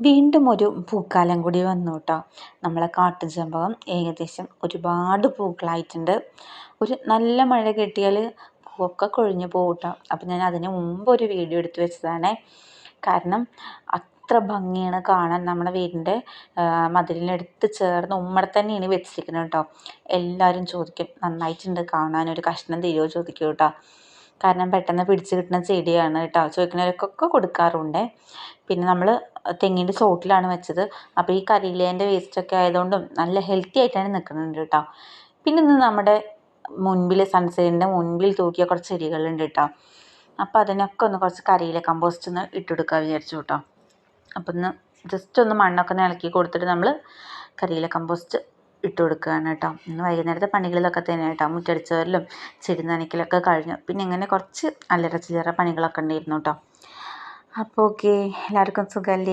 വീണ്ടും ഒരു പൂക്കാലം കൂടി വന്നു കേട്ടോ. നമ്മളെ കാട്ടുചെമ്പകം ഏകദേശം ഒരുപാട് പൂക്കളായിട്ടുണ്ട്. ഒരു നല്ല മഴ കിട്ടിയാൽ പൂവൊക്കെ കൊഴിഞ്ഞു പോകും കേട്ടോ. അപ്പം ഞാൻ അതിന് മുമ്പ് ഒരു വീഡിയോ എടുത്ത് വെച്ചതാണേ. കാരണം അത്ര ഭംഗിയാണ് കാണാൻ. നമ്മുടെ വീടിൻ്റെ മതിലിനടുത്ത് ചേർന്ന് ഉമ്മടെ തന്നെയാണ് വെച്ചിരിക്കുന്നത് കേട്ടോ. എല്ലാവരും ചോദിക്കും, നന്നായിട്ടുണ്ട് കാണാൻ, ഒരു കഷ്ണം തരുമോ ചോദിക്കും കേട്ടോ. കാരണം പെട്ടെന്ന് പിടിച്ച് കിട്ടുന്ന ചെടിയാണ് കേട്ടോ. ചോദിക്കുന്നവർക്കൊക്കെ കൊടുക്കാറുണ്ട്. പിന്നെ നമ്മൾ തെങ്ങിൻ്റെ ചോട്ടിലാണ് വെച്ചത്. അപ്പോൾ ഈ കരിയിലേൻ്റെ വേസ്റ്റൊക്കെ ആയതുകൊണ്ടും നല്ല ഹെൽത്തി ആയിട്ടാണ് നിൽക്കുന്നുണ്ട് കേട്ടോ. പിന്നെ ഇന്ന് നമ്മുടെ മുൻപിൽ സൺസൈഡിൻ്റെ മുൻപിൽ തൂക്കിയ കുറച്ച് ചെടികളുണ്ട് കേട്ടോ. അപ്പോൾ അതിനൊക്കെ ഒന്ന് കുറച്ച് കരിയില കമ്പോസ്റ്റ് ഒന്ന് ഇട്ടുകൊടുക്കാൻ വിചാരിച്ചു കേട്ടോ. അപ്പം ഒന്ന് ജസ്റ്റ് ഒന്ന് മണ്ണൊക്കെ ഒന്ന് ഇളക്കി കൊടുത്തിട്ട് നമ്മൾ കരിയില കമ്പോസ്റ്റ് ഇട്ട് കൊടുക്കുകയാണ് കേട്ടോ. ഇന്ന് വൈകുന്നേരത്തെ പണികളിലൊക്കെ തന്നെ കേട്ടോ. മുറ്റടിച്ചവരിലും ചെടി നനയ്ക്കലൊക്കെ കഴിഞ്ഞു. പിന്നെ ഇങ്ങനെ കുറച്ച് അല്ലറ ചില്ലറ പണികളൊക്കെ ഉണ്ടായിരുന്നു കേട്ടോ. അപ്പോൾ ഓക്കെ, എല്ലാവർക്കും സുഖമല്ലേ?